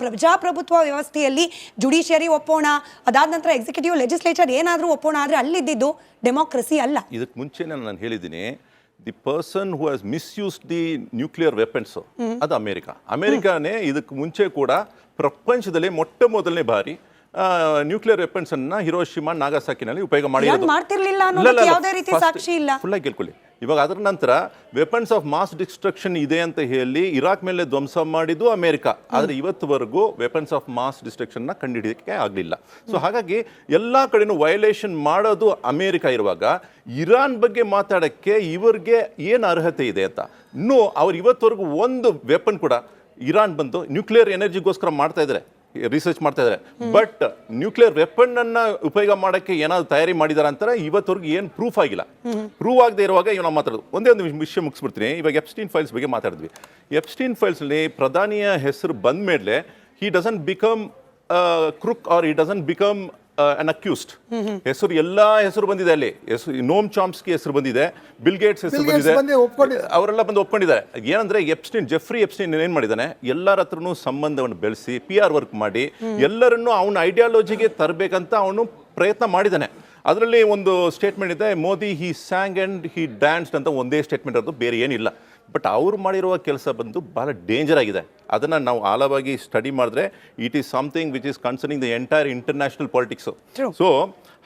ಪ್ರಜಾಪ್ರಭುತ್ವ ವ್ಯವಸ್ಥೆಯಲ್ಲಿ ಜುಡಿಷಿಯರಿ ಒಪ್ಪೋಣ, ಅದಾದ ನಂತರ ಎಕ್ಸಿಕ್ಯೂಟಿವ್ ಲೆಜಿಸ್ಲೇಚರ್ ಏನಾದರೂ ಒಪ್ಪೋಣ, ಆದರೆ ಅಲ್ಲಿದ್ದು ಡೆಮೋಕ್ರಸಿ ಅಲ್ಲ. ಇದಕ್ಕೆ ಮುಂಚೆನೇ ನಾನು ಹೇಳಿದ್ದೀನಿ, the person who has misused the nuclear weapons ಅದು ಅಮೆರಿಕಾನೇ. ಇದಕ್ಕೆ ಮುಂಚೆ ಕೂಡ ಪ್ರಪಂಚದಲ್ಲಿ ಮೊಟ್ಟ ಮೊದಲನೇ ಬಾರಿ ನ್ಯೂಕ್ಲಿಯರ್ ವೆಪನ್ಸ್ ಅನ್ನ ಹಿರೋಶಿಮಾ ನಾಗಾಸಾಕಿನಲ್ಲಿ ಉಪಯೋಗ ಮಾಡ್ತಿರ್ಲಿಲ್ಲ ಅನ್ನೋದಕ್ಕೆ ಯಾವುದೇ ರೀತಿ ಸಾಕ್ಷಿ ಇಲ್ಲ. ಫುಲ್ಲಾಗಿ ಕೇಳ್ಕೊಳ್ಳಿ. ಇವಾಗ ಅದರ ನಂತರ ವೆಪನ್ಸ್ ಆಫ್ ಮಾಸ್ ಡಿಸ್ಟ್ರಕ್ಷನ್ ಇದೆ ಅಂತ ಹೇಳಿ ಇರಾಕ್ ಮೇಲೆ ಧ್ವಂಸ ಮಾಡಿದ್ದು ಅಮೆರಿಕ. ಆದರೆ ಇವತ್ತುವರೆಗೂ ವೆಪನ್ಸ್ ಆಫ್ ಮಾಸ್ ಡಿಸ್ಟ್ರಕ್ಷನ್ನ ಕಂಡುಹಿಡಿಯೋಕ್ಕೆ ಆಗಲಿಲ್ಲ. ಸೊ ಹಾಗಾಗಿ ಎಲ್ಲ ಕಡೆನೂ ವಯೋಲೇಷನ್ ಮಾಡೋದು ಅಮೆರಿಕ ಇರುವಾಗ ಇರಾನ್ ಬಗ್ಗೆ ಮಾತಾಡೋಕ್ಕೆ ಇವ್ರಿಗೆ ಏನು ಅರ್ಹತೆ ಇದೆ ಅಂತ ಇನ್ನೂ ಅವ್ರು ಇವತ್ತುವರೆಗೂ ಒಂದು ವೆಪನ್ ಕೂಡ ಇರಾನ್ ಬಂದು ನ್ಯೂಕ್ಲಿಯರ್ ಎನರ್ಜಿಗೋಸ್ಕರ ಮಾಡ್ತಾ ಇದ್ದಾರೆ, ರಿಸರ್ಚ್ ಮಾಡ್ತಾ ಇದ್ದಾರೆ. ಬಟ್ ನ್ಯೂಕ್ಲಿಯರ್ ವೆಪನ್ ಅನ್ನ ಉಪಯೋಗ ಮಾಡೋಕ್ಕೆ ಏನಾದ್ರು ತಯಾರಿ ಮಾಡಿದಾರ ಅಂತಾರೆ ಇವತ್ತವರೆಗೂ ಏನು ಪ್ರೂಫ್ ಆಗಿಲ್ಲ. ಪ್ರೂವ್ ಆಗದೆ ಇರುವಾಗ ನಾವು ಮಾತಾಡೋದು ಒಂದೇ ಒಂದು ವಿಷಯ ಮುಗಿಸ್ಬಿಡ್ತೀನಿ. ಇವಾಗ ಎಪ್ಸ್ಟೀನ್ ಫೈಲ್ಸ್ ಬಗ್ಗೆ ಮಾತಾಡಿದ್ವಿ. ಎಪ್ಸ್ಟೀನ್ ಫೈಲ್ಸ್ನಲ್ಲಿ ಪ್ರಧಾನಿಯ ಹೆಸರು ಬಂದ ಮೇಲೆ he doesn't become crook or he doesn't become an accused. ಹೆಸರು ಎಲ್ಲಾ ಹೆಸರು ಬಂದಿದೆ ಅಲ್ಲಿ. ನೋಮ್ ಚಾಮ್ಸ್ಕಿ ಹೆಸರು ಬಂದಿದೆ, ಬಿಲ್ ಗೇಟ್ಸ್ ಹೆಸರು ಬಂದಿದೆ, ಅವರೆಲ್ಲ ಬಂದು ಒಪ್ಕೊಂಡಿದ್ದಾರೆ. ಏನಂದ್ರೆ ಜೆಫ್ರಿ ಎಪ್ಸ್ಟೀನ್ ಏನ್ ಮಾಡಿದಾನೆ, ಎಲ್ಲರ ಹತ್ರನೂ ಸಂಬಂಧವನ್ನು ಬೆಳೆಸಿ PR ವರ್ಕ್ ಮಾಡಿ ಎಲ್ಲರನ್ನೂ ಅವನ ಐಡಿಯಾಲಜಿಗೆ ತರಬೇಕಂತ ಅವನು ಪ್ರಯತ್ನ ಮಾಡಿದ್ದಾನೆ. ಅದರಲ್ಲಿ ಒಂದು ಸ್ಟೇಟ್ಮೆಂಟ್ ಇದೆ, ಮೋದಿ ಹಿ ಸ್ಯಾಂಗ್ ಅಂಡ್ ಹಿ ಡ್ಯಾನ್ಸ್ಡ್ ಅಂತ ಒಂದೇ ಸ್ಟೇಟ್ಮೆಂಟ್ ಅದು, ಬೇರೆ ಏನಿಲ್ಲ. ಬಟ್ ಅವ್ರು ಮಾಡಿರುವ ಕೆಲಸ ಬಂದು ಬಹಳ ಡೇಂಜರ್ ಆಗಿದೆ. ಅದನ್ನು ನಾವು ಆಳವಾಗಿ ಸ್ಟಡಿ ಮಾಡಿದ್ರೆ it is something which is concerning the entire international politics. So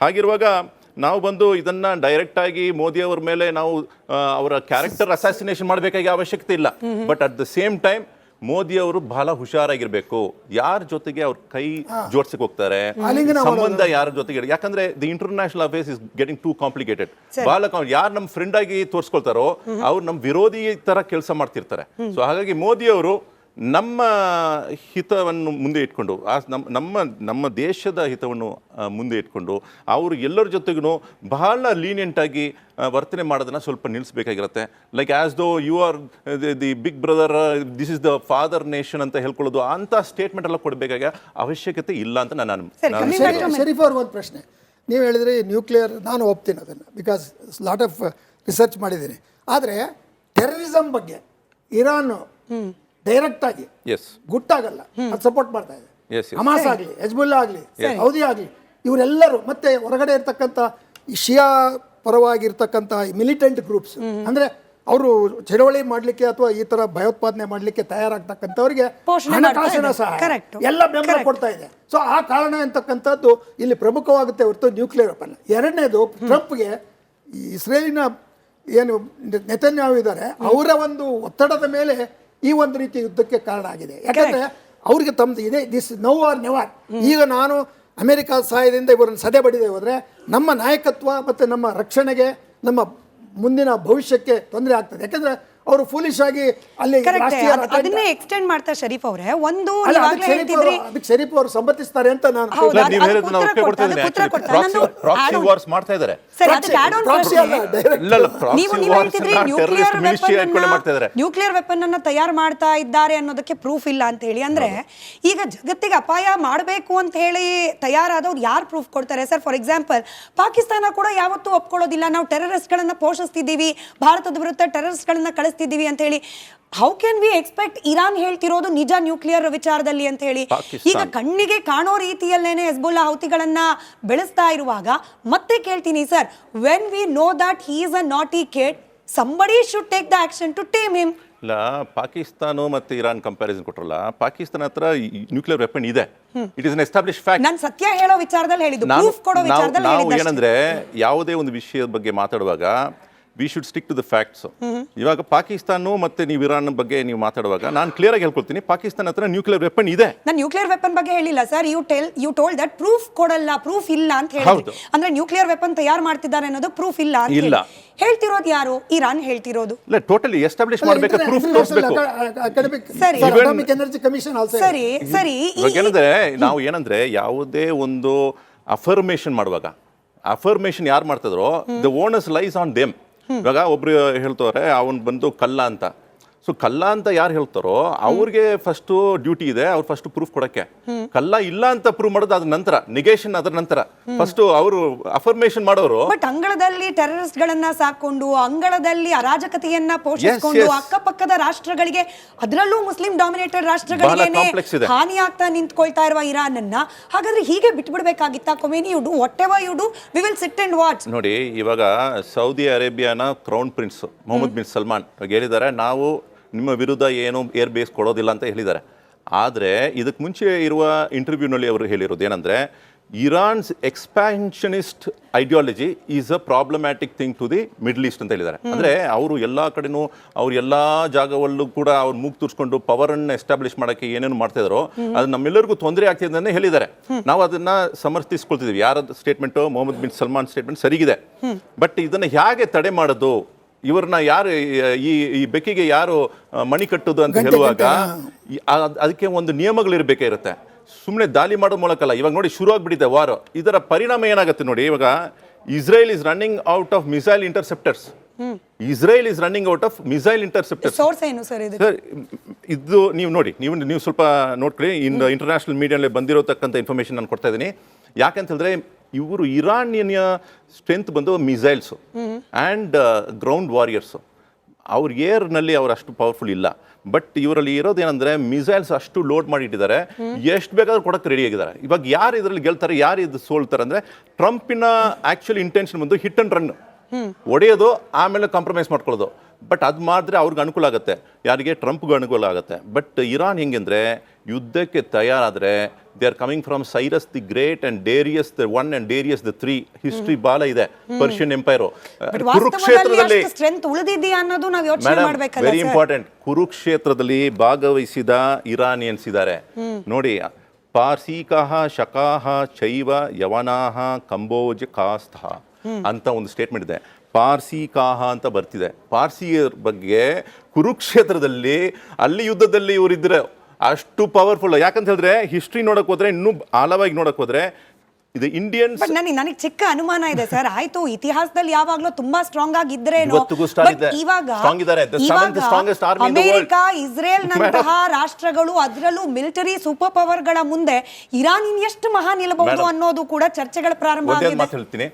ಹಾಗಿರುವಾಗ ನಾವು ಬಂದು ಇದನ್ನು ಡೈರೆಕ್ಟಾಗಿ ಮೋದಿ ಅವ್ರ ಮೇಲೆ ನಾವು ಅವರ ಕ್ಯಾರೆಕ್ಟರ್ ಅಸಾಸಿನೇಷನ್ ಮಾಡಬೇಕಾಗಿ ಅವಶ್ಯಕತೆ ಇಲ್ಲ. But at the same time Modi ಅವರು ಬಹಳ ಹುಷಾರಾಗಿರ್ಬೇಕು. ಯಾರ ಜೊತೆಗೆ ಅವ್ರ ಕೈ ಜೋಡ್ಸಕ್ಕೆ ಹೋಗ್ತಾರೆ, ಸಂಬಂಧ ಯಾರ ಜೊತೆಗೆ, ಯಾಕಂದ್ರೆ the international affairs is getting two complicated. ಬಹಳ ಯಾರು ನಮ್ಮ ಫ್ರೆಂಡ್ ಆಗಿ ತೋರಿಸ್ಕೊಳ್ತಾರೋ ಅವ್ರು ನಮ್ಮ ವಿರೋಧಿ ತರ ಕೆಲಸ ಮಾಡ್ತಿರ್ತಾರೆ. ಸೊ ಹಾಗಾಗಿ ಮೋದಿ ಅವರು ನಮ್ಮ ಹಿತವನ್ನು ಮುಂದೆ ಇಟ್ಕೊಂಡು ನಮ್ಮ ದೇಶದ ಹಿತವನ್ನು ಮುಂದೆ ಇಟ್ಕೊಂಡು ಅವರು ಎಲ್ಲರ ಜೊತೆಗೂ ಬಹಳ ಲೀನಿಯಂಟ್ ಆಗಿ ವರ್ತನೆ ಮಾಡೋದನ್ನ ಸ್ವಲ್ಪ ನಿಲ್ಲಿಸಬೇಕಾಗಿರುತ್ತೆ. Like as though you are the big brother, this is the father nation ಅಂತ ಹೇಳ್ಕೊಳ್ಳೋದು, ಅಂತ ಸ್ಟೇಟ್ಮೆಂಟ್ ಎಲ್ಲ ಕೊಡಬೇಕಾಗ ಅವಶ್ಯಕತೆ ಇಲ್ಲ ಅಂತ ನಾನು. ಶರೀಫ್ ಅವ್ರಿಗೆ ಒಂದು ಪ್ರಶ್ನೆ. ನೀವು ಹೇಳಿದ್ರೆ ನ್ಯೂಕ್ಲಿಯರ್, ನಾನು ಒಪ್ತೀನಿ ಅದನ್ನು, ಬಿಕಾಸ್ ಲಾಟ್ ಆಫ್ ರಿಸರ್ಚ್ ಮಾಡಿದ್ದೀನಿ. ಆದರೆ ಟೆರರಿಸಮ್ ಬಗ್ಗೆ ಇರಾನ್ ಡೈರೆಕ್ಟ್ ಆಗಿ ಗುಟ್ಟಾಗಲ್ಲ ಅದು ಸಪೋರ್ಟ್ ಮಾಡ್ತಾ ಇದೆ. ಹಮಾಸ್ ಆಗಲಿ, ಹೆಜ್ಬುಲ್ಲಾ ಆಗಲಿ, ಸೌದಿ ಆಗಲಿ, ಇವರೆಲ್ಲರೂ ಮತ್ತೆ ಹೊರಗಡೆ ಇರ್ತಕ್ಕಂಥ ಶಿಯಾ ಪರವಾಗಿರ್ತಕ್ಕಂಥ ಮಿಲಿಟೆಂಟ್ ಗ್ರೂಪ್ಸ್, ಅಂದರೆ ಅವರು ಚಳವಳಿ ಮಾಡಲಿಕ್ಕೆ ಅಥವಾ ಈ ಥರ ಭಯೋತ್ಪಾದನೆ ಮಾಡಲಿಕ್ಕೆ ತಯಾರಾಗ್ತಕ್ಕಂಥವ್ರಿಗೆ ಹಣಕಾಸಿನ ಸಹಾಯ ಎಲ್ಲ ಬೆಂಬಲ ಕೊಡ್ತಾ ಇದೆ. ಸೊ ಆ ಕಾರಣ ಅಂತಕ್ಕಂಥದ್ದು ಇಲ್ಲಿ ಪ್ರಮುಖವಾಗುತ್ತೆ ಹೊರತು ನ್ಯೂಕ್ಲಿಯರ್ ವೆಪನ್. ಎರಡನೇದು, ಟ್ರಂಪ್ಗೆ ಇಸ್ರೇಲಿನ ಏನು ನೆತನ್ಯಾಹು ಇದ್ದಾರೆ ಅವರ ಒಂದು ಒತ್ತಡದ ಮೇಲೆ ಈ ಒಂದು ರೀತಿ ಯುದ್ಧಕ್ಕೆ ಕಾರಣ ಆಗಿದೆ. ಯಾಕಂದರೆ ಅವ್ರಿಗೆ ತಮ್ಮದು ಇದೆ, ದಿಸ್ ನೌ ಆರ್ ನೆವರ್. ಈಗ ನಾನು ಅಮೆರಿಕ ಸಹಾಯದಿಂದ ಇವರನ್ನು ಸದೆ ಬಡಿದೆ ಹೋದರೆ ನಮ್ಮ ನಾಯಕತ್ವ ಮತ್ತು ನಮ್ಮ ರಕ್ಷಣೆಗೆ, ನಮ್ಮ ಮುಂದಿನ ಭವಿಷ್ಯಕ್ಕೆ ತೊಂದರೆ ಆಗ್ತದೆ. ಯಾಕಂದರೆ ಅವರು ಫೂಲಿಶ್ ಆಗಿ ಅಲ್ಲಿ ಅದನ್ನೇ ಎಕ್ಸ್ಟೆಂಡ್ ಮಾಡ್ತಾರೆ. ಶರೀಫ್ ಅವರೇ, ಒಂದು ಅದಕ್ಕೆ ಶರೀಫ್ ಅವರು ಸಮ್ಮತಿಸ್ತಾರೆ ಅಂತ ನಾನು ನ್ಯೂಕ್ಲಿಯರ್ ವೆಪನ್ ಅನ್ನ ತಯಾರು ಮಾಡ್ತಾ ಇದ್ದಾರೆ ಅನ್ನೋದಕ್ಕೆ ಪ್ರೂಫ್ ಇಲ್ಲ ಅಂತ ಹೇಳಿ. ಅಂದ್ರೆ ಈಗ ಜಗತ್ತಿಗೆ ಅಪಾಯ ಮಾಡಬೇಕು ಅಂತ ಹೇಳಿ ತಯಾರಾದವ್ರು ಯಾರು ಪ್ರೂಫ್ ಕೊಡ್ತಾರೆ ಸರ್? ಫಾರ್ ಎಕ್ಸಾಂಪಲ್, ಪಾಕಿಸ್ತಾನ ಕೂಡ ಯಾವತ್ತೂ ಒಪ್ಕೊಳ್ಳೋದಿಲ್ಲ, ನಾವು ಟೆರರಿಸ್ಟ್ ಗಳನ್ನ ಪೋಷಿಸ್ತಿದ್ದೀವಿ, ಭಾರತದ ವಿರುದ್ಧ ಟೆರರಿಸ್ಟ್ ಗಳನ್ನ ಕಳಿಸ್ತಿದ್ದೀವಿ ಅಂತ ಹೇಳಿ. How can we expect Iran ಹೇಳ್ತಿರೋದು ನಿಜ ನ್ಯೂಕ್ಲಿಯರ್ ವಿಚಾರದಲ್ಲಿ ಅಂತ ಹೇಳಿ? ಈಗ ಕಣ್ಣಿಗೆ ಕಾಣೋ ರೀತಿಯಲ್ಲೇನೆ ಹೆಜ್ಬುಲ್ಲಾ ಹೌತಿಗಳನ್ನ ಬೆಳೆಸ್ತಾ ಇರುವಾಗ ಮತ್ತೆ ಕೇಳ್ತೀನಿ sir, when we know that he is a ನಾಟಿ kid, somebody should take the action to tame him. ಇಲ್ಲ, ಪಾಕಿಸ್ತಾನ ಮತ್ತು ಇರಾನ್ ಕಂಪ್ಯಾರಿಸನ್ ಕೊಟ್ರಲ್ಲ, ಪಾಕಿಸ್ತಾನ ಹತ್ರ ನ್ಯೂಕ್ಲಿಯರ್ ವೆಪನ್ ಇದೆ. It is an establish fact. ನಾನು ಸತ್ಯ ಹೇಳೋ ವಿಚಾರದಲ್ಲಿ ಹೇಳಿದ್ದು, ಪ್ರೂಫ್ ಕೊಡೋ ವಿಚಾರದಲ್ಲಿ ಹೇಳಿದ್ದು. ನಾವು ಏನಂದ್ರೆ ಯಾವುದೇ ಒಂದು ವಿಷಯದ ಬಗ್ಗೆ ಮಾತಾಡುವಾಗ we should stick to the facts. ಇವಾಗ ಪಾಕಿಸ್ತಾನ ಮತ್ತೆ ನೀವು ಇರಾನ್ ಬಗ್ಗೆ ನೀವು ಮಾತಾಡುವಾಗ ನಾನು ಕ್ಲಿಯರ್ ಆಗಿ ಹೇಳ್ಕೊಳ್ತೀನಿ, ಪಾಕಿಸ್ತಾನ ಹತ್ರ ನ್ಯೂಕ್ಲಿಯರ್ ವೆಪನ್ ಇದೆ. ನಾನು ನ್ಯೂಕ್ಲಿಯರ್ ವೆಪನ್ ಬಗ್ಗೆ ಹೇಳಿಲ್ಲ sir. You told that proof ಕೊಡಲ್ಲ, ಪ್ರೂಫ್ ಇಲ್ಲ ಅಂತ ಹೇಳಿದ್ರು. ಅಂದ್ರೆ ನ್ಯೂಕ್ಲಿಯರ್ ವೆಪನ್ ತಯಾರು ಮಾಡ್ತಿದ್ದಾರೆ ಅನ್ನೋದು ಪ್ರೂಫ್ ಇಲ್ಲ ಅಂತ ಇಲ್ಲ ಹೇಳ್ತಿರೋದು ಯಾರು? ಇರಾನ್ ಹೇಳ್ತಿರೋದು. ಇಲ್ಲ, ಟೋಟಲಿ ಎಸ್ಟಾಬ್ಲಿಷ್ ಮಾಡಬೇಕು, ಪ್ರೂಫ್ ತೋರಿಸಬೇಕು. ಸರಿ ಸರಿ. ಏನಂದ್ರೆ ನಾವು ಏನಂದ್ರೆ ಯಾವುದೇ ಒಂದು ಅಫರ್ಮೇಷನ್ ಮಾಡುವಾಗ, ಅಫರ್ಮೇಷನ್ ಯಾರು ಮಾಡ್ತಿದ್ರೋ the owners lies on them. ಇವಾಗ ಒಬ್ರು ಹೇಳ್ತವ್ರೆ ಅವನು ಬಂದು ಕಲ್ಲ ಅಂತ. ಸೊ ಕಲ್ಲ ಅಂತ ಯಾರು ಹೇಳ್ತಾರೋ ಅವ್ರಿಗೆ ಫಸ್ಟ್ ಡ್ಯೂಟಿ ಇದೆ, ಅವ್ರು ಫಸ್ಟ್ ಪ್ರೂಫ್ ಕೊಡಕ್ಕೆ. ಕಲ್ಲ ಇಲ್ಲ ಅಂತ ಪ್ರೂವ್ ಮಾಡೋದು ಅದ್ರ ನಂತರ, ನಿಗೇಷನ್ ಅದರ ನಂತರ. ಫಸ್ಟ್ ಅವರು ಅಫರ್ಮೇಷನ್ ಮಾಡೋರು. ಬಟ್ ಅಂಗಳದಲ್ಲಿ ಟೆರರಿಸ್ಟ್ ಗಳನ್ನ ಸಾಕೊಂಡು, ಅಂಗಳದಲ್ಲಿ ಅರಾಜಕತೆಯನ್ನ ಪೋಷಿಸಿಕೊಂಡು ಅಕ್ಕಪಕ್ಕದ ರಾಷ್ಟ್ರಗಳಿಗೆ, ಅದರಲ್ಲೂ ಮುಸ್ಲಿಂ ಡಾಮಿನೇಟೆಡ್ ರಾಷ್ಟ್ರಗಳಿಗೆ ಹಾನಿ ಆಗ್ತಾ ನಿಂತ್ಕೊಳ್ತಾ ಇರುವ ಇರಾನ್ ಅನ್ನ ಹಾಗಾದ್ರೆ ಹೀಗೆ ಬಿಟ್ಬಿಡ್ಬೇಕಾಗಿತ್ತಾ? Khomeini, you do whatever you do, we will sit and watch. ನೋಡಿ, ಇವಾಗ ಸೌದಿ ಅರೇಬಿಯಾನ crown prince Mohammed bin Salman ಹೇಳಿದ್ದಾರೆ, ನಾವು ನಿಮ್ಮ ವಿರುದ್ಧ ಏನು ಏರ್ ಬೇಸ್ ಕೊಡೋದಿಲ್ಲ ಅಂತ ಹೇಳಿದ್ದಾರೆ. ಆದರೆ ಇದಕ್ಕೆ ಮುಂಚೆ ಇರುವ ಇಂಟರ್ವ್ಯೂನಲ್ಲಿ ಅವರು ಹೇಳಿರೋದು ಏನಂದರೆ, Iran's expansionist ideology is a problematic thing to the Middle East ಅಂತ ಹೇಳಿದ್ದಾರೆ. ಅಂದರೆ ಅವರು ಎಲ್ಲ ಕಡೆನೂ, ಅವ್ರು ಎಲ್ಲ ಜಾಗವಲ್ಲೂ ಕೂಡ ಅವ್ರು ಮೂಗು ತುರ್ಸ್ಕೊಂಡು ಪವರನ್ನು ಎಸ್ಟಾಬ್ಲಿಷ್ ಮಾಡೋಕ್ಕೆ ಏನೇನು ಮಾಡ್ತಿದಾರೋ ಅದು ನಮ್ಮೆಲ್ಲರಿಗೂ ತೊಂದರೆ ಆಗ್ತಿದೆ ಅಂತ ಹೇಳಿದ್ದಾರೆ. ನಾವು ಅದನ್ನು ಸಮರ್ಥಿಸ್ಕೊಳ್ತಿದ್ದೀವಿ. ಯಾರ statement, Mohammed bin Salman statement ಸರಿಗಿದೆ. ಬಟ್ ಇದನ್ನು ಹೇಗೆ ತಡೆ ಮಾಡೋದು, ಇವ್ರನ್ನ ಯಾರು ಈ ಬೆಕ್ಕಿಗೆ ಯಾರು ಮಣಿ ಕಟ್ಟೋದು ಅಂತ ಹೇಳುವಾಗ ಅದಕ್ಕೆ ಒಂದು ನಿಯಮಗಳಿರಬೇಕೇ ಇರುತ್ತೆ. ಸುಮ್ಮನೆ ದಾಳಿ ಮಾಡೋ ಮೂಲಕ ಅಲ್ಲ. ಇವಾಗ ನೋಡಿ, ಶುರು ಆಗ್ಬಿಟ್ಟಿದೆ ವಾರ್. ಇದರ ಪರಿಣಾಮ ಏನಾಗುತ್ತೆ ನೋಡಿ. ಇವಾಗ Israel is running out of missile interceptors. Israel is running out of missile interceptors. Source ಏನು ಸರ್ ಇದು? ಸರ್, ಇದು ನೀವು ನೋಡಿ, ನೀವು ಸ್ವಲ್ಪ ನೋಡ್ಕೊಳ್ಳಿ. ಇಂಟರ್ನ್ಯಾಷನಲ್ ಮೀಡಿಯಾದಲ್ಲಿ ಬಂದಿರೋತಕ್ಕಂಥ ಇನ್ಫಾರ್ಮೇಶನ್ ನಾನು ಕೊಡ್ತಾ ಇದ್ದೀನಿ. ಯಾಕಂತ ಹೇಳಿದ್ರೆ, ಇವರು ಇರಾನಿಯನ್ ಸ್ಟ್ರೆಂತ್ ಬಂದು ಮಿಸೈಲ್ಸು ಆ್ಯಂಡ್ ಗ್ರೌಂಡ್ ವಾರಿಯರ್ಸು. ಅವ್ರ ಏರ್ನಲ್ಲಿ ಅವ್ರು ಅಷ್ಟು ಪವರ್ಫುಲ್ ಇಲ್ಲ. ಬಟ್ ಇವರಲ್ಲಿ ಇರೋದೇನೆಂದರೆ, ಮಿಸೈಲ್ಸ್ ಅಷ್ಟು ಲೋಡ್ ಮಾಡಿಟ್ಟಿದ್ದಾರೆ, ಎಷ್ಟು ಬೇಕಾದ್ರೂ ಕೊಡೋಕ್ಕೆ ರೆಡಿ ಆಗಿದ್ದಾರೆ. ಇವಾಗ ಯಾರು ಇದರಲ್ಲಿ ಗೆಲ್ತಾರೆ, ಯಾರು ಇದು ಸೋಲ್ತಾರೆ ಅಂದರೆ, ಟ್ರಂಪಿನ ಆ್ಯಕ್ಚುಲಿ ಇಂಟೆನ್ಷನ್ ಬಂದು ಹಿಟ್ ಆ್ಯಂಡ್ ರನ್, ಹೊಡೆಯೋದು ಆಮೇಲೆ ಕಾಂಪ್ರಮೈಸ್ ಮಾಡ್ಕೊಳ್ಳೋದು. ಬಟ್ ಅದು ಮಾಡಿದ್ರೆ ಅವ್ರಿಗೆ ಅನುಕೂಲ ಆಗುತ್ತೆ, ಯಾರಿಗೆ? ಟ್ರಂಪ್ಗೆ ಅನುಕೂಲ ಆಗುತ್ತೆ. ಬಟ್ ಇರಾನ್ ಹೆಂಗೆಂದರೆ, ಯುದ್ಧಕ್ಕೆ ತಯಾರಾದರೆ they are coming from Cyrus the Great and Darius the one and Darius the 3 history ಬಾಲ ಇದೆ ಪರ್ಷಿಯನ್ ಎಂಪೈರು. ಕುರುಕ್ಷೇತ್ರದಲ್ಲಿ ವೆರಿ ಇಂಪಾರ್ಟೆಂಟ್, ಕುರುಕ್ಷೇತ್ರದಲ್ಲಿ ಭಾಗವಹಿಸಿದ ಇರಾನಿಯನ್ಸ್ ಇದ್ದಾರೆ ನೋಡಿ. ಪಾರ್ಸಿಕಾಹ ಶಕಾಹ ಚೈವ ಯವನಾಹ ಕಂಬೋಜ್ ಕಾಸ್ತಃ ಅಂತ ಒಂದು ಸ್ಟೇಟ್ಮೆಂಟ್ ಇದೆ. ಪಾರ್ಸಿಕಾಹ ಅಂತ ಬರ್ತಿದೆ. ಪಾರ್ಸಿಯರ ಬಗ್ಗೆ ಕುರುಕ್ಷೇತ್ರದಲ್ಲಿ ಅಲ್ಲಿ ಯುದ್ಧದಲ್ಲಿ ಇವರಿದ್ರೆ ಅಷ್ಟು ಪವರ್ಫುಲ್. ಯಾಕಂತ ಹೇಳಿದ್ರೆ, ಹಿಸ್ಟ್ರಿ ನೋಡಕ್ ಹೋದ್ರೆ, ಇನ್ನೂ ಆಳವಾಗಿ ನೋಡಕ್ ಹೋದ್ರೆ, ಇದು ಇಂಡಿಯನ್ಸ್. ನನಗೆ ಚಿಕ್ಕ ಅನುಮಾನ ಇದೆ ಸರ್. ಆಯ್ತು, ಇತಿಹಾಸದಲ್ಲಿ ಯಾವಾಗ್ಲೂ ತುಂಬಾ ಸ್ಟ್ರಾಂಗ್ ಆಗಿದ್ರೆ, ಅಮೆರಿಕ, ಇಸ್ರೇಲ್ ನಂತಹ ರಾಷ್ಟ್ರಗಳು, ಅದರಲ್ಲೂ ಮಿಲಿಟರಿ ಸೂಪರ್ ಪವರ್ ಗಳ ಮುಂದೆ ಇರಾನ್ ಎಷ್ಟು ಮಹಾ ನಿಲ್ಲಬಹುದು ಅನ್ನೋದು ಕೂಡ ಚರ್ಚೆಗಳ ಪ್ರಾರಂಭ ಆಗಿದೆ. ಹೇಳ್ತೀನಿ,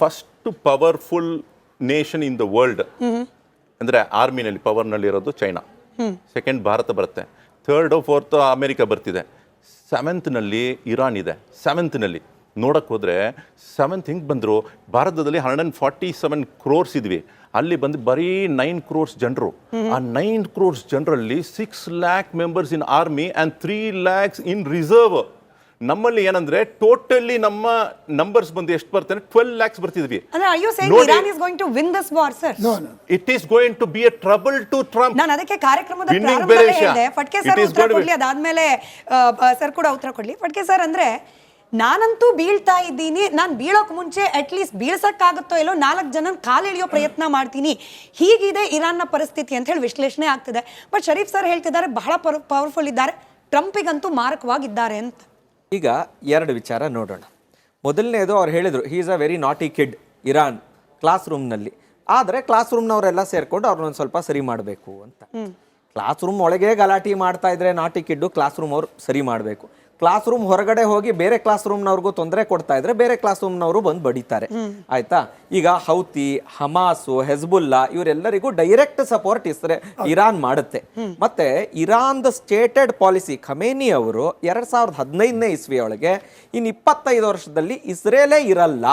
first powerful nation in the world ಅಂದ್ರೆ ಆರ್ಮಿನಲ್ಲಿ ಪವರ್ನಲ್ಲಿ ಇರೋದು ಚೈನಾ. ಸೆಕೆಂಡ್ ಭಾರತ ಬರುತ್ತೆ. ಥರ್ಡ್ ಫೋರ್ತ್ ಅಮೆರಿಕ ಬರ್ತಿದೆ. 7th ಇರಾನ್ ಇದೆ. 7th ನೋಡಕ್ಕೆ ಹೋದರೆ 7th ಹಿಂಗೆ ಬಂದರು. ಭಾರತದಲ್ಲಿ 147 crores ಇದ್ವಿ, ಅಲ್ಲಿ ಬಂದು ಬರೀ 9 crores ಜನರು. ಆ 9 crores ಜನರಲ್ಲಿ 6 lakh members in army and 3 lakhs in reserve. ನಮ್ಮಲ್ಲಿ ಏನಂದ್ರೆ ಟೋಟಲಿ ನಮ್ಮ ನಂಬರ್ಸ್ ಬಂದು ಎಷ್ಟು ಬರ್ತದೆ? 12 lakhs ಬರ್ತಿದ್ವಿ. It is going to be a trouble to Trump. ನಾನು ಅದಕ್ಕೆ ಕಾರ್ಯಕ್ರಮದ ಪ್ರಾರಂಭದಲ್ಲಿ ಹೇಳಿದೆ, ಫಟ್ಕೆ ಸರ್ ಉತ್ತರ ಕೊಡ್ಲಿ, ಅದಾದ್ಮೇಲೆ ಸರ್ ಕೂಡ ಉತ್ತರ ಕೊಡ್ಲಿ. ಫಟ್ಕೆ ಸರ್ ಅಂದ್ರೆ, ನಾನಂತೂ ಬೀಳ್ತಾ ಇದ್ದೀನಿ, ನಾನು ಬೀಳೋಕ್ ಮುಂಚೆ ಅಟ್ಲೀಸ್ಟ್ ಬೀಳ್ಸಕ್ಕಾಗುತ್ತೋ ಇಲ್ಲೋ 4 ಜನ ಕಾಲಿಳಿಯೋ ಪ್ರಯತ್ನ ಮಾಡ್ತೀನಿ, ಹೀಗಿದೆ ಇರಾನ್ನ ಪರಿಸ್ಥಿತಿ ಅಂತ ಹೇಳಿ ವಿಶ್ಲೇಷಣೆ ಆಗ್ತಿದೆ. ಬಟ್ ಶರೀಫ್ ಸರ್ ಹೇಳ್ತಿದ್ದಾರೆ, ಬಹಳ ಪವರ್ಫುಲ್ ಇದ್ದಾರೆ, ಟ್ರಂಪಿಗಂತೂ ಮಾರಕವಾಗಿದ್ದಾರೆ ಅಂತ. ಈಗ 2 ವಿಚಾರ ನೋಡೋಣ. ಮೊದಲನೇದು, ಅವ್ರು ಹೇಳಿದರು he is a very naughty kid Iran class ರೂಮ್ನಲ್ಲಿ. ಆದರೆ ಕ್ಲಾಸ್ ರೂಮ್ನವರೆಲ್ಲ ಸೇರ್ಕೊಂಡು ಅವ್ರನ್ನೊಂದು ಸ್ವಲ್ಪ ಸರಿ ಮಾಡಬೇಕು ಅಂತ. ಕ್ಲಾಸ್ ರೂಮ್ ಒಳಗೆ ಗಲಾಟೆ ಮಾಡ್ತಾ ಇದ್ರೆ ನಾಟಿ ಕಿಡ್ಡು, ಕ್ಲಾಸ್ ರೂಮ್ ಅವ್ರು ಸರಿ ಮಾಡಬೇಕು. ಕ್ಲಾಸ್ ರೂಮ್ ಹೊರಗಡೆ ಹೋಗಿ ಬೇರೆ ಕ್ಲಾಸ್ ರೂಮ್ನವ್ರಿಗೂ ತೊಂದರೆ ಕೊಡ್ತಾ ಇದ್ರೆ ಬೇರೆ ಕ್ಲಾಸ್ ರೂಮ್ನವರು ಬಂದು ಬಡಿತಾರೆ. ಆಯ್ತಾ? ಈಗ ಹೌತಿ, ಹಮಾಸು, ಹೆಜ್ಬುಲ್ಲಾ ಇವರೆಲ್ಲರಿಗೂ ಡೈರೆಕ್ಟ್ ಸಪೋರ್ಟ್ ಇರಾನ್ ಮಾಡುತ್ತೆ. ಮತ್ತೆ ಇರಾನ್ದ ಸ್ಟೇಟೆಡ್ ಪಾಲಿಸಿ, ಖಮೇನಿ ಅವರು 2015ನೇ ಇಸ್ವಿಯೊಳಗೆ ಇನ್ನು 25 ವರ್ಷದಲ್ಲಿ ಇಸ್ರೇಲೇ ಇರಲ್ಲ